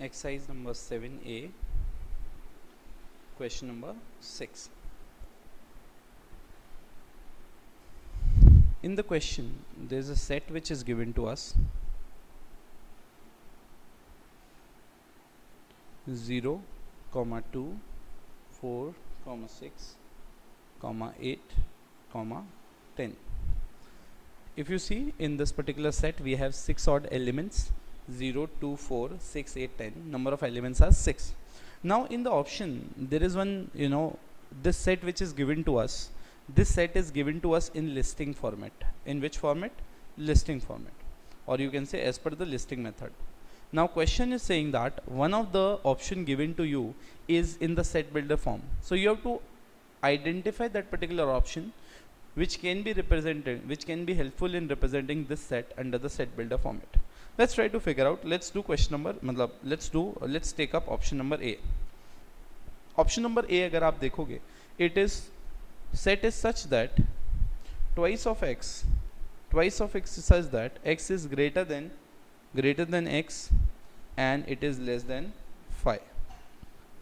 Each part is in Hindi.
Exercise number 7A, question number 6. In the question, there is a set which is given to us 0, 2, 4, 6, 8, 10. If you see in this particular set, we have 6 odd elements 0, 2, 4, 6, 8, 10. Number of elements are 6. Now in the option, there is one, this set which is given to us. This set is given to us in listing format. In which format? Listing format. Or you can say as per the listing method. Now question is saying that one of the option given to you is in the set builder form. So you have to identify that particular option which can be represented, which can be helpful in representing this set under the set builder format. Let's try to figure out. Let's do question number, let's take up option number A. Option number A अगर आप देखोगे, it is set is such that twice of x is such that x is greater than x and it is less than 5.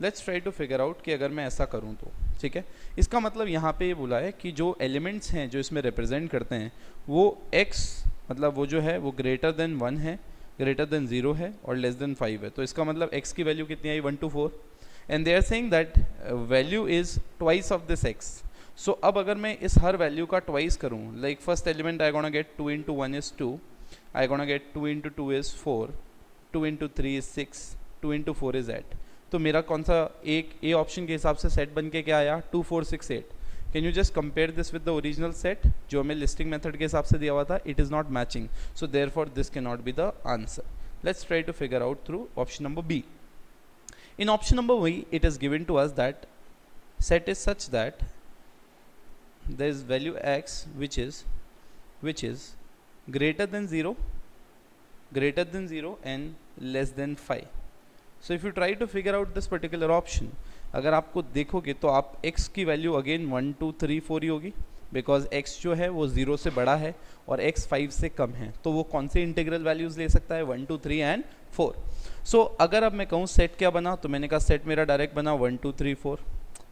Let's try to figure out कि अगर मैं ऐसा करूँ तो ठीक है. इसका मतलब यहाँ पे ये बोला है कि जो एलिमेंट्स हैं जो इसमें रिप्रेजेंट करते हैं वो x मतलब वो जो है वो ग्रेटर देन 1 है, ग्रेटर देन 0 है और लेस देन 5 है. तो इसका मतलब x की वैल्यू कितनी आई 1 to 4 and they are saying that value is twice of this x. So अब अगर मैं इस हर वैल्यू का ट्वाइस करूँ, like first element I gonna get 2 into 1 is 2, I gonna get 2 into 2 is 4, 2 into 3 is 6, 2 into 4 is 8. तो मेरा कौन सा एक ए ऑप्शन के हिसाब से सेट बन के क्या आया 2, 4, 6, 8. Can you just compare this with the original set जो हमें लिस्टिंग मेथड के हिसाब से दिया हुआ था. It is not matching, so therefore this can not be the answer. Let's try to figure out through option number B. In option number B it is given to us that set is such that there is value x which is greater than 0 and less than 5. So if you try to figure out this particular option, अगर आपको देखोगे तो आप x की वैल्यू अगेन 1, 2, 3, 4 ही होगी बिकॉज x जो है वो 0 से बड़ा है और x 5 से कम है. तो वो कौन से इंटीग्रल वैल्यूज ले सकता है 1, 2, 3 एंड 4. सो अगर अब मैं कहूँ सेट क्या बना, तो मैंने कहा सेट मेरा डायरेक्ट बना 1, 2, 3, 4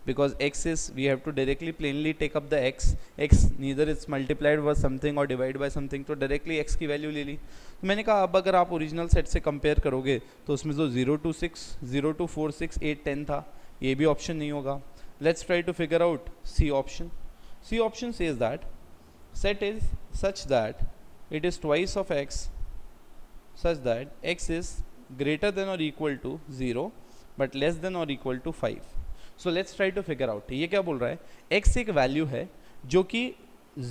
because x is we have to directly plainly take up the x neither it's multiplied by something or divided by something, तो directly x की वैल्यू ले ली. तो मैंने कहा अब अगर आप ओरिजिनल सेट से कंपेयर करोगे तो उसमें जो 0 to 6, 0 to 4, 6, 8, 10 था ये भी ऑप्शन नहीं होगा. Let's try to figure out C option. C option says that set is such that it is twice of x such that x is greater than or equal to 0 but less than or equal to 5. So let's try to figure out. ये क्या बोल रहा है, x एक वैल्यू है जो कि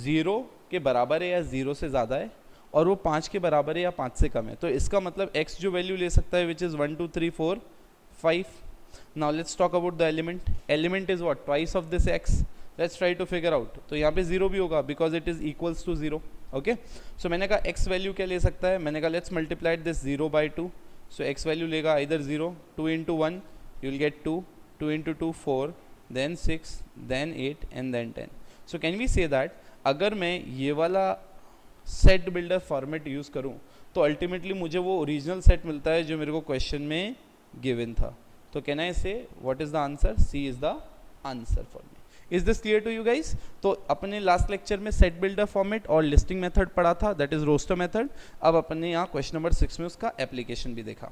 0 के बराबर है या 0 से ज़्यादा है और वो 5 के बराबर है या 5 से कम है. तो इसका मतलब x जो वैल्यू ले सकता है which is 1, 2, 3, 4, 5. Now let's talk about the element. Element is what twice of this x. Let's try to figure out. तो यहाँ पे 0 भी होगा because it is equals to 0. Okay, so मैंने कहा x वैल्यू क्या ले सकता है, मैंने कहा let's multiply this 0 by 2. So x value लेगा इधर 0, 2 into 1 you will get 2, 2 into 2 4, then 6, then 8 and then 10. So can we say that अगर मैं ये वाला सेट बिल्डर फॉर्मेट यूज़ करूँ तो अल्टीमेटली मुझे वो ओरिजिनल सेट मिलता है जो मेरे को क्वेश्चन में गिवन था. तो can I say what is the answer, C is the answer for me. Is this clear to you guys. तो अपने लास्ट लेक्चर में सेट बिल्डर फॉर्मेट और लिस्टिंग मेथड पढ़ा था, दैट इज रोस्टर मेथड. अब अपने यहाँ क्वेश्चन नंबर 6 में उसका एप्लीकेशन भी देखा.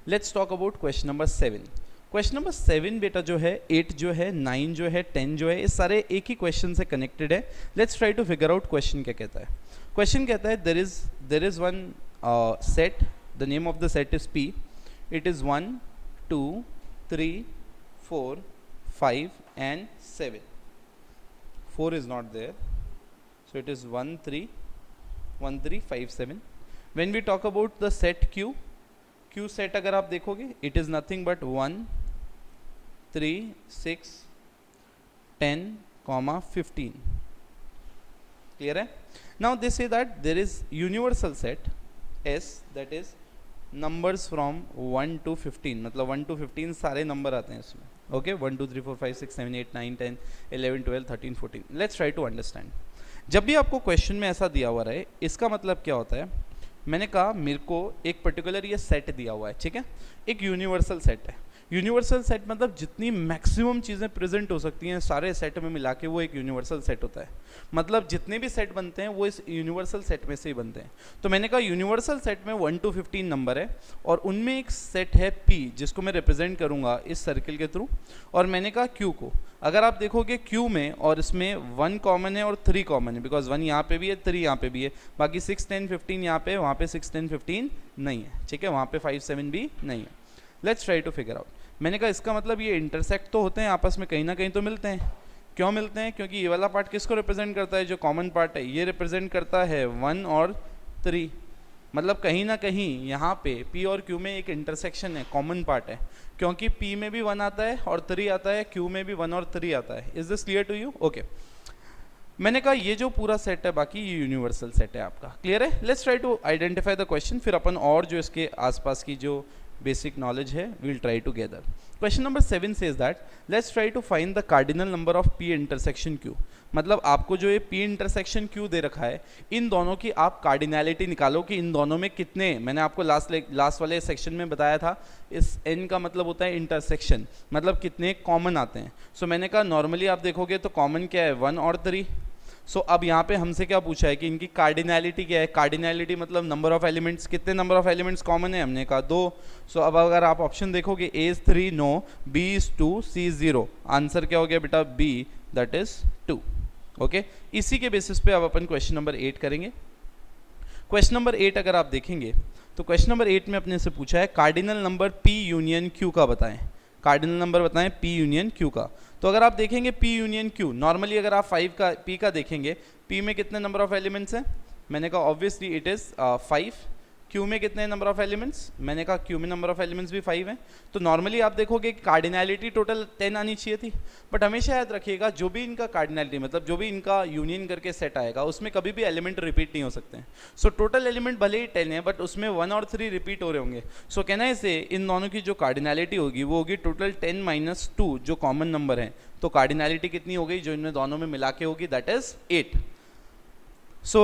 Let's talk about question number 7. Question number 7 बेटा जो है 8 जो है 9 जो है 10 जो है ये सारे एक ही क्वेश्चन से कनेक्टेड है. Let's try to figure out question क्या कहता है. क्वेश्चन कहता है there is one set, the name of the set is P. It is 1, 2, 3, 4, 5 and 7. 4 is not there, so it is 1, 3, 1, 3, 5, 7. When we talk about the set Q set अगर आप देखोगे it is nothing but 1, 3, 6, 10, 15. Clear है. Now they say that there is universal set S that is numbers from 1 to 15, मतलब 1 to 15 सारे नंबर आते हैं इसमें. Okay, 1, 2, 3, 4, 5, 6, 7, 8, 9, 10, 11, 12, 13, 14. Let's try to understand. जब भी आपको क्वेश्चन में ऐसा दिया हुआ रहे इसका मतलब क्या होता है, मैंने कहा मेरे को एक पर्टिकुलर ये सेट दिया हुआ है, ठीक है, एक यूनिवर्सल सेट है। यूनिवर्सल सेट मतलब जितनी मैक्सिमम चीज़ें प्रेजेंट हो सकती हैं सारे सेट में मिला के वो एक यूनिवर्सल सेट होता है। मतलब जितने भी सेट बनते हैं वो इस यूनिवर्सल सेट में से ही बनते हैं। तो मैंने कहा यूनिवर्सल सेट में 1 to 15 नंबर है और उनमें एक सेट है P जिसको मैं रिप्रेजेंट करूंगा इस सर्किल के थ्रू। और मैंने कहा Q को, अगर आप देखोगे Q में और इसमें 1 कॉमन है और 3 कॉमन है, बिकॉज 1 यहाँ पे भी है 3 यहाँ पे भी है, बाकी 6 10 15 यहाँ पे, वहाँ पे 6 10 15 नहीं है, ठीक है, वहाँ पे 5 7 भी नहीं है। Let's try to figure out. मैंने कहा इसका मतलब ये इंटरसेक्ट तो होते हैं आपस में, कहीं ना कहीं तो मिलते हैं। क्यों मिलते हैं? क्योंकि ये वाला पार्ट किसको रिप्रेजेंट करता है, जो कॉमन पार्ट है ये रिप्रेजेंट करता है 1 और 3। मतलब कहीं ना कहीं यहाँ पे P और Q में एक इंटरसेक्शन है, कॉमन पार्ट है, क्योंकि P में भी 1 आता है और 3 आता है, Q में भी 1 और 3 आता है। Is this clear to you? Okay, मैंने कहा ये जो पूरा सेट है बाकी ये यूनिवर्सल सेट है आपका। क्लियर है? Let's try to identify the question, फिर अपन और जो इसके आसपास की जो बेसिक नॉलेज है we'll try together. Question number 7 says that let's try to find the cardinal number of P intersection Q। मतलब आपको जो ये P इंटरसेक्शन Q दे रखा है, इन दोनों की आप कार्डिनैलिटी निकालो कि इन दोनों में कितने, मैंने आपको लास्ट वाले सेक्शन में बताया था, इस N का मतलब होता है इंटरसेक्शन, मतलब कितने कॉमन आते हैं। सो मैंने कहा नॉर्मली आप देखोगे तो कॉमन क्या है 1 और 3। सो अब यहाँ पे हमसे क्या पूछा है कि इनकी कार्डिनैलिटी क्या है। कार्डिनैलिटी मतलब नंबर ऑफ एलिमेंट्स, कितने नंबर ऑफ एलिमेंट्स कॉमन है, हमने कहा 2। सो अब अगर आप ऑप्शन देखोगे A is 3 no, B is 2, C is 0, answer क्या हो गया बेटा B, दैट इज 2। ओके, इसी के बेसिस पे अब अपन क्वेश्चन नंबर 8 करेंगे। क्वेश्चन नंबर 8 अगर आप देखेंगे तो क्वेश्चन नंबर 8 में अपने से पूछा है cardinal number P union Q का बताएं। कार्डिनल नंबर बताएं P यूनियन Q का। तो अगर आप देखेंगे P यूनियन Q, नॉर्मली अगर आप 5 का P का देखेंगे, P में कितने नंबर ऑफ एलिमेंट्स हैं, मैंने कहा ऑब्वियसली इट इज़ 5। Q में कितने नंबर ऑफ एलिमेंट्स, मैंने कहा Q में नंबर ऑफ एलिमेंट्स भी 5 हैं। तो नॉर्मली आप देखोगे कार्डिनैलिटी टोटल 10 आनी चाहिए थी, बट हमेशा याद रखिएगा जो भी इनका कार्डिनैलिटी मतलब जो भी इनका यूनियन करके सेट आएगा उसमें कभी भी एलिमेंट रिपीट नहीं हो सकते हैं। सो टोटल एलिमेंट भले ही 10 है बट उसमें 1 और 3 रिपीट हो रहे होंगे। सो कहना है इसे इन दोनों की जो कार्डिनैलिटी होगी वो होगी टोटल 10 - 2 जो कॉमन नंबर है। तो कार्डिनैलिटी कितनी हो गई जो इनमें दोनों में मिला के होगी, that is 8। So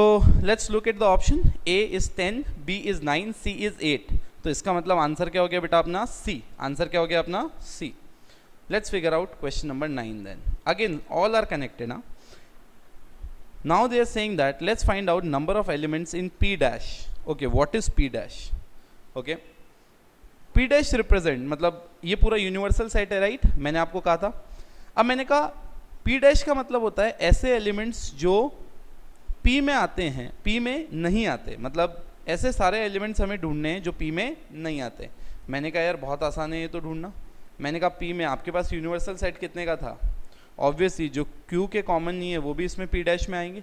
let's look at the option. A is 10, B is 9, C is 8. तो इसका मतलब आंसर क्या हो गया बेटा अपना C। आंसर क्या हो गया अपना C। Let's figure out question number 9 then. Again, all are connected now. Now they are saying that let's find out number of elements in P dash. Okay, what is P dash? Okay. P dash represent मतलब ये पूरा यूनिवर्सल सेट है, राइट? मैंने आपको कहा था। अब मैंने कहा P dash का मतलब होता है ऐसे एलिमेंट्स जो P में आते हैं P में नहीं आते, मतलब ऐसे सारे एलिमेंट्स हमें ढूंढने हैं जो P में नहीं आते। मैंने कहा यार बहुत आसान है ये तो ढूंढना। मैंने कहा P में आपके पास यूनिवर्सल सेट कितने का था, ऑब्वियसली जो Q के कॉमन नहीं है वो भी इसमें P डैश में आएंगे।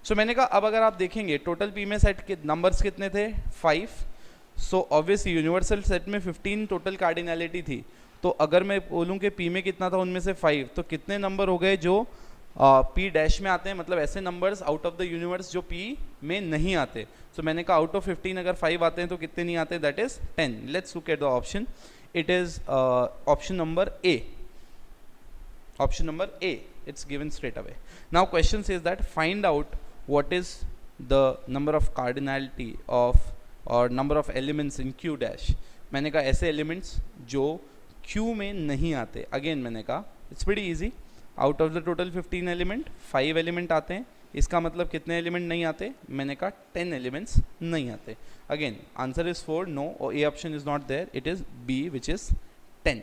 सो मैंने कहा अब अगर आप देखेंगे टोटल P में सेट के नंबर्स कितने थे 5। सो ऑब्वियसली यूनिवर्सल सेट में 15 टोटल कार्डिनैलिटी थी। तो अगर मैं बोलूँ कि P में कितना था उनमें से 5, तो कितने नंबर हो गए जो P डैश में आते हैं, मतलब ऐसे numbers out of the universe जो P में नहीं आते। सो मैंने कहा आउट ऑफ 15 अगर 5 आते हैं तो कितने नहीं आते, that is 10। Let's look at the option, it is option number A। Option number A, it's given straight away. Now question says that find out what is the number of cardinality of or number of elements in Q dash। मैंने कहा ऐसे एलिमेंट्स जो Q में नहीं आते। अगेन मैंने कहा it's pretty easy, out of the total 15 element 5 element आते हैं। इसका मतलब कितने एलिमेंट नहीं आते, मैंने कहा 10 एलिमेंट्स नहीं आते। अगेन आंसर इज 4 नो, और A option is not there, it is B which is 10।